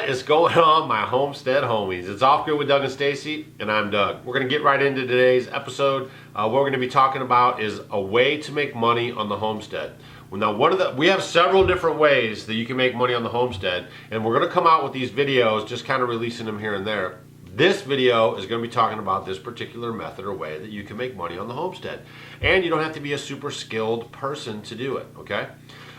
What is going on, my homestead homies? It's Off Grid with Doug and Stacy, and I'm Doug. We're going to get right into today's episode. What we're going to be talking about is a way to make money on the homestead. Well, now, we have several different ways that you can make money on the homestead, and we're going to come out with these videos, just kind of releasing them here and there. This video is going to be talking about this particular method or way that you can make money on the homestead. And you don't have to be a super skilled person to do it, okay?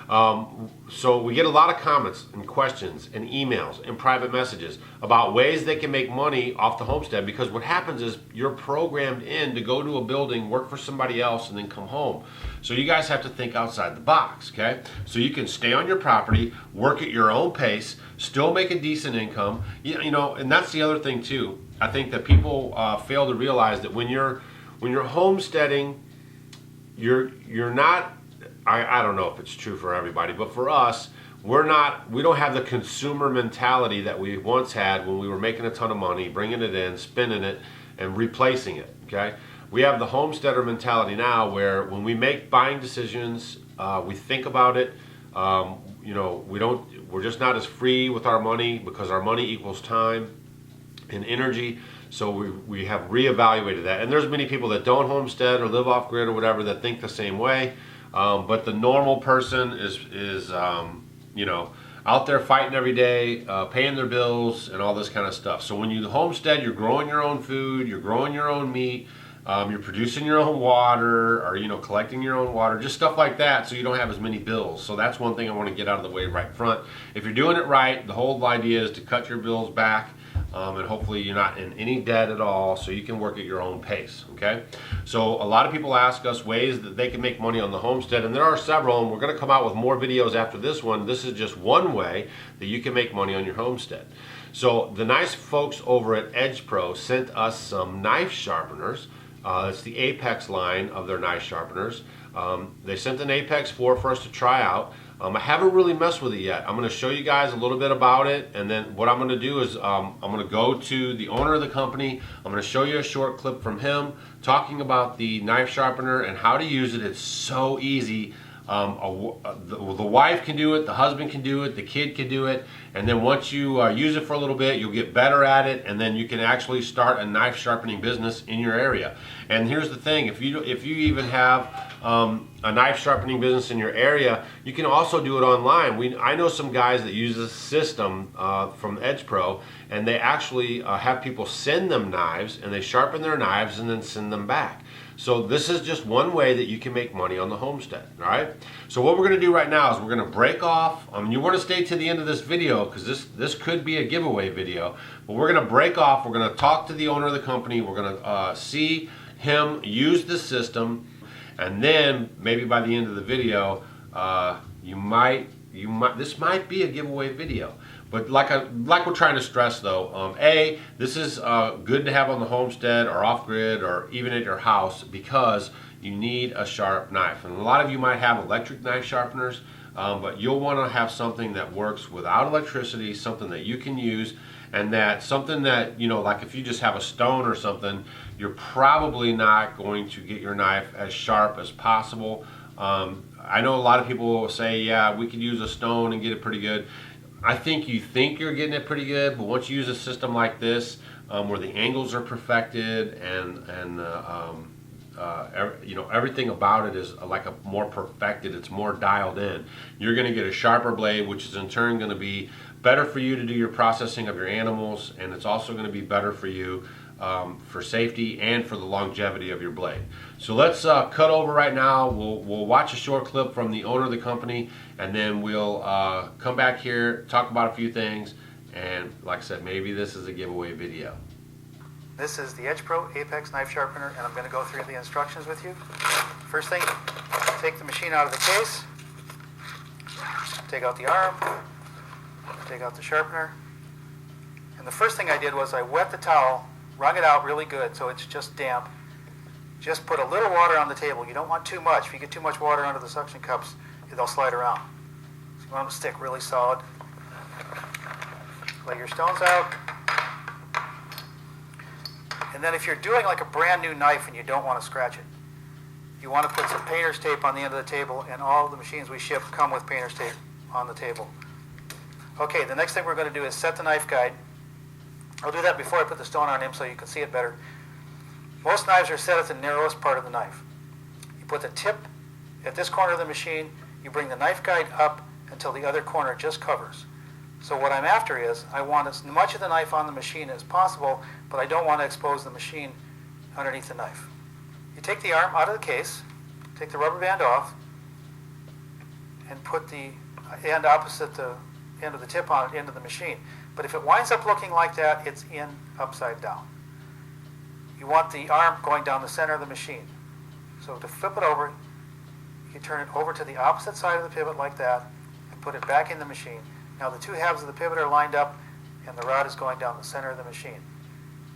So we get a lot of comments and questions and emails and private messages about ways they can make money off the homestead, because what happens is you're programmed in to go to a building, work for somebody else, and then come home. So you guys have to think outside the box, okay? So you can stay on your property, work at your own pace, still make a decent income, you know, and that's the other thing too. I think that people fail to realize that when you're homesteading, you're not, I don't know if it's true for everybody, but for us, we don't have the consumer mentality that we once had when we were making a ton of money, bringing it in, spending it, and replacing it, okay? We have the homesteader mentality now where when we make buying decisions, we think about it, you know, we're just not as free with our money because our money equals time and energy. So we have reevaluated that. And there's many people that don't homestead or live off grid or whatever that think the same way. But the normal person is you know, out there fighting every day, paying their bills and all this kind of stuff. So when you homestead, you're growing your own food, you're growing your own meat, you're producing your own water, or, you know, collecting your own water, just stuff like that, so you don't have as many bills. So that's one thing I want to get out of the way right front. If you're doing it right, the whole idea is to cut your bills back, and hopefully you're not in any debt at all, so you can work at your own pace, okay? So a lot of people ask us ways that they can make money on the homestead, and there are several, and we're going to come out with more videos after this one. This is just one way that you can make money on your homestead. So the nice folks over at Edge Pro sent us some knife sharpeners. It's the Apex line of their knife sharpeners. They sent an Apex 4 for us to try out. I haven't really messed with it yet. I'm going to show you guys a little bit about it, and then what I'm going to do is I'm going to go to the owner of the company. I'm going to show you a short clip from him talking about the knife sharpener and how to use it. It's so easy. The wife can do it, the husband can do it, the kid can do it, and then once you use it for a little bit, you'll get better at it, and then you can actually start a knife sharpening business in your area. And here's the thing, if you even have a knife sharpening business in your area, you can also do it online. I know some guys that use this system from Edge Pro, and they actually have people send them knives, and they sharpen their knives and then send them back. So this is just one way that you can make money on the homestead, all right? So what we're going to do right now is we're going to break off. You want to stay to the end of this video because this could be a giveaway video. But we're going to break off. We're going to talk to the owner of the company. We're going to see him use the system, and then maybe by the end of the video, this might be a giveaway video. But like we're trying to stress though, this is good to have on the homestead or off grid or even at your house because you need a sharp knife. And a lot of you might have electric knife sharpeners, but you'll want to have something that works without electricity, something that you can use, and something that, you know, like if you just have a stone or something, you're probably not going to get your knife as sharp as possible. I know a lot of people will say, yeah, we could use a stone and get it pretty good. I think you're getting it pretty good, but once you use a system like this, where the angles are perfected and you know, everything about it is like a more perfected, it's more dialed in, you're going to get a sharper blade, which is in turn going to be better for you to do your processing of your animals, and it's also going to be better for you for safety and for the longevity of your blade. So let's cut over right now. We'll watch a short clip from the owner of the company, and then we'll come back here, talk about a few things, and like I said, maybe this is a giveaway video. This is the Edge Pro Apex knife sharpener, and I'm going to go through the instructions with you. First thing, take the machine out of the case, take out the arm, take out the sharpener, and the first thing I did was I wet the towel, wrung it out really good so it's just damp. Just put a little water on the table. You don't want too much. If you get too much water under the suction cups, they'll slide around. So you want them to stick really solid. Lay your stones out. And then if you're doing like a brand new knife and you don't want to scratch it, you want to put some painter's tape on the end of the table, and all the machines we ship come with painter's tape on the table. Okay, the next thing we're going to do is set the knife guide. I'll do that before I put the stone on him so you can see it better. Most knives are set at the narrowest part of the knife. You put the tip at this corner of the machine, you bring the knife guide up until the other corner just covers. So what I'm after is, I want as much of the knife on the machine as possible, but I don't want to expose the machine underneath the knife. You take the arm out of the case, take the rubber band off, and put the end opposite the end of the tip on it into the machine. But if it winds up looking like that, it's in upside down. You want the arm going down the center of the machine. So to flip it over, you turn it over to the opposite side of the pivot like that and put it back in the machine. Now the two halves of the pivot are lined up and the rod is going down the center of the machine.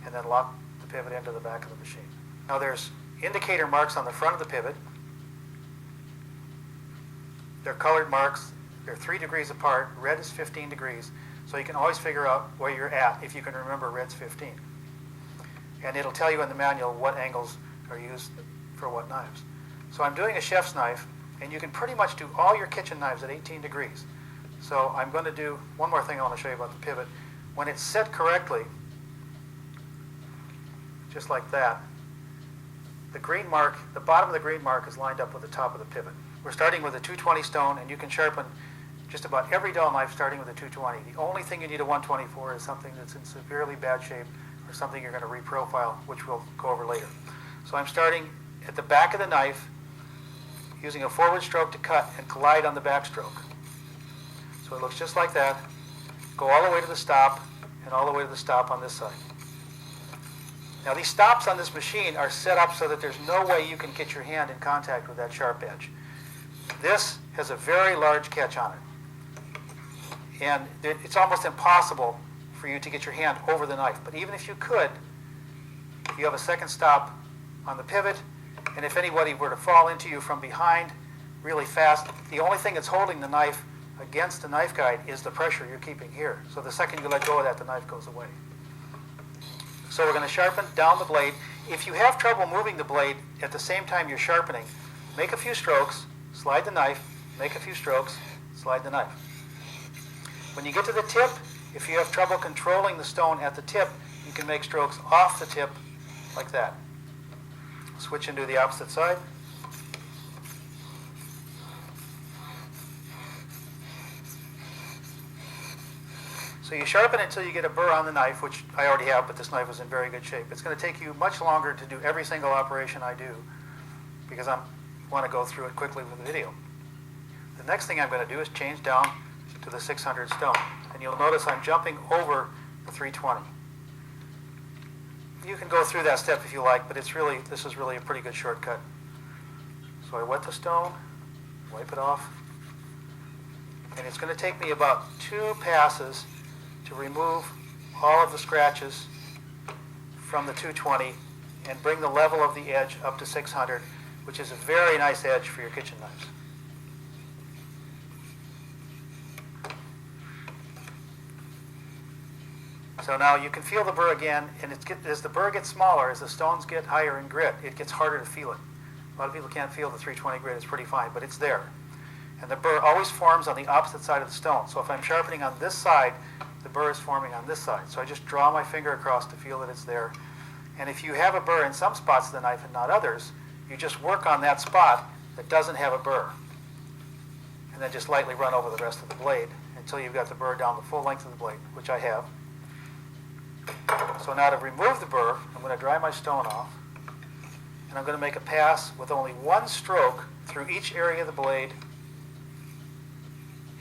And then lock the pivot into the back of the machine. Now there's indicator marks on the front of the pivot. They're colored marks. They're 3 degrees apart. Red is 15 degrees. So you can always figure out where you're at if you can remember red's 15. And it'll tell you in the manual what angles are used for what knives. So I'm doing a chef's knife, and you can pretty much do all your kitchen knives at 18 degrees. So I'm going to do one more thing I want to show you about the pivot. When it's set correctly, just like that, the green mark, the bottom of the green mark is lined up with the top of the pivot. We're starting with a 220 stone, and you can sharpen just about every dull knife starting with a 220. The only thing you need a 120 for is something that's in severely bad shape or something you're going to reprofile, which we'll go over later. So I'm starting at the back of the knife, using a forward stroke to cut and collide on the back stroke. So it looks just like that. Go all the way to the stop and all the way to the stop on this side. Now these stops on this machine are set up so that there's no way you can get your hand in contact with that sharp edge. This has a very large catch on it. And it's almost impossible for you to get your hand over the knife. But even if you could, you have a second stop on the pivot, and if anybody were to fall into you from behind really fast, the only thing that's holding the knife against the knife guide is the pressure you're keeping here. So the second you let go of that, the knife goes away. So we're going to sharpen down the blade. If you have trouble moving the blade at the same time you're sharpening, make a few strokes, slide the knife, make a few strokes, slide the knife. When you get to the tip, if you have trouble controlling the stone at the tip, you can make strokes off the tip like that. Switch into the opposite side. So you sharpen it until you get a burr on the knife, which I already have, but this knife is in very good shape. It's going to take you much longer to do every single operation I do because I want to go through it quickly with the video. The next thing I'm going to do is change down to the 600 stone. And you'll notice I'm jumping over the 320. You can go through that step if you like, but this is really a pretty good shortcut. So I wet the stone, wipe it off, and it's going to take me about 2 passes to remove all of the scratches from the 220 and bring the level of the edge up to 600, which is a very nice edge for your kitchen knives. So now you can feel the burr again, and as the burr gets smaller, as the stones get higher in grit, it gets harder to feel it. A lot of people can't feel the 320 grit, it's pretty fine, but it's there. And the burr always forms on the opposite side of the stone. So if I'm sharpening on this side, the burr is forming on this side. So I just draw my finger across to feel that it's there. And if you have a burr in some spots of the knife and not others, you just work on that spot that doesn't have a burr. And then just lightly run over the rest of the blade until you've got the burr down the full length of the blade, which I have. So now to remove the burr, I'm going to dry my stone off, and I'm going to make a pass with only one stroke through each area of the blade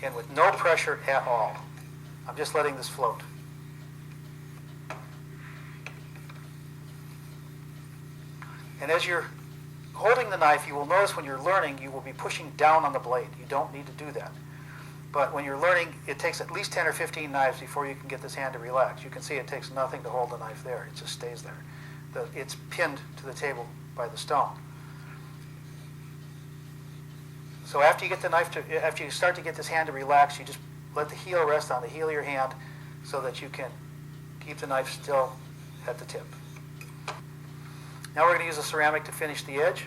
and with no pressure at all. I'm just letting this float. And as you're holding the knife, you will notice when you're learning, you will be pushing down on the blade. You don't need to do that. But when you're learning, it takes at least 10 or 15 knives before you can get this hand to relax. You can see it takes nothing to hold the knife there. It just stays there. It's pinned to the table by the stone. So after you start to get this hand to relax, you just let the heel rest on the heel of your hand so that you can keep the knife still at the tip. Now we're going to use a ceramic to finish the edge.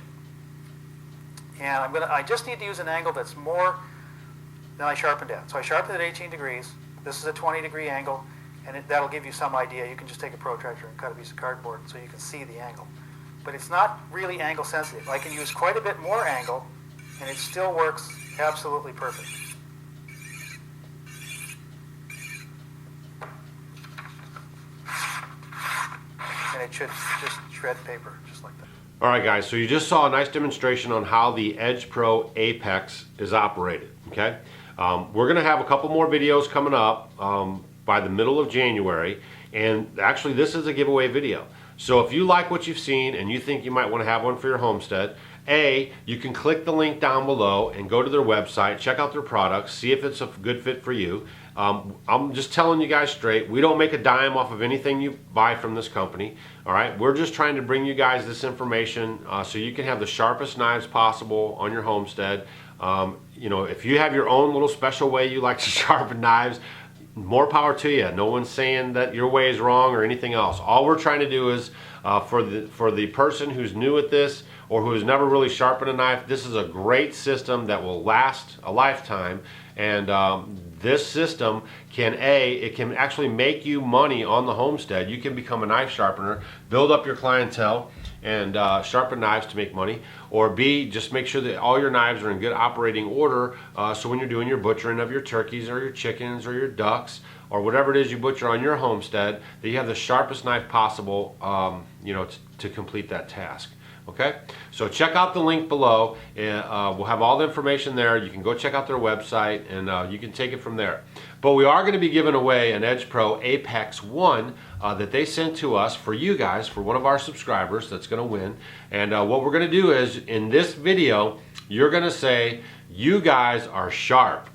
And I just need to use an angle that's more than I sharpened at. So I sharpened at 18 degrees. This is a 20-degree angle, and that'll give you some idea. You can just take a protractor and cut a piece of cardboard so you can see the angle. But it's not really angle sensitive. I can use quite a bit more angle, and it still works absolutely perfect. And it should just shred paper, just like that. All right, guys, so you just saw a nice demonstration on how the Edge Pro Apex is operated, okay? We're gonna have a couple more videos coming up by the middle of January, and actually this is a giveaway video. So if you like what you've seen and you think you might wanna have one for your homestead, you can click the link down below and go to their website, check out their products, see if it's a good fit for you. I'm just telling you guys straight, we don't make a dime off of anything you buy from this company. All right, we're just trying to bring you guys this information so you can have the sharpest knives possible on your homestead. You know, if you have your own little special way you like to sharpen knives, more power to you. No one's saying that your way is wrong or anything else. All we're trying to do is for the person who's new at this or who's never really sharpened a knife, this is a great system that will last a lifetime. And this system can it can actually make you money on the homestead. You can become a knife sharpener, build up your clientele, and sharpen knives to make money. Or B, just make sure that all your knives are in good operating order, so when you're doing your butchering of your turkeys or your chickens or your ducks or whatever it is you butcher on your homestead, that you have the sharpest knife possible, you know, to complete that task. Okay, so check out the link below, and we'll have all the information there. You can go check out their website, and you can take it from there. But we are going to be giving away an Edge Pro Apex 1 that they sent to us for you guys, for one of our subscribers that's going to win. And what we're going to do is, in this video, you're going to say, "You guys are sharp."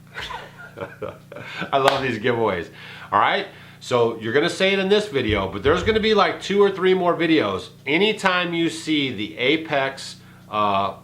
I love these giveaways. All right. So you're gonna say it in this video, but there's gonna be like 2 or 3 more videos. Anytime you see the Apex,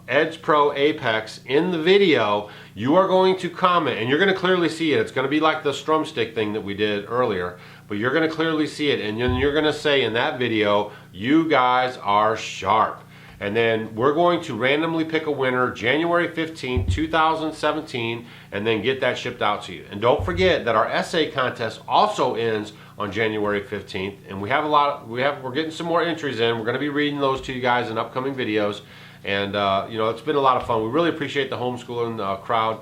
Edge Pro Apex in the video, you are going to comment, and you're gonna clearly see it. It's gonna be like the strum stick thing that we did earlier, but you're gonna clearly see it, and then you're gonna say in that video, "You guys are sharp." And then we're going to randomly pick a winner January 15, 2017, and then get that shipped out to you. And don't forget that our essay contest also ends on January 15th, and we're getting some more entries in. We're going to be reading those to you guys in upcoming videos. And you know, it's been a lot of fun. We really appreciate the homeschooling crowd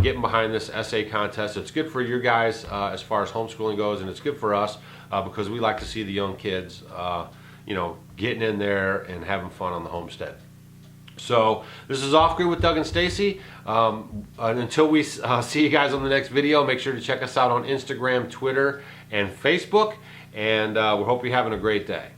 getting behind this essay contest. It's good for you guys as far as homeschooling goes, and it's good for us because we like to see the young kids you know, getting in there and having fun on the homestead. So this is Off Grid with Doug and Stacy. Until we see you guys on the next video, make sure to check us out on Instagram, Twitter, and Facebook. And we hope you're having a great day.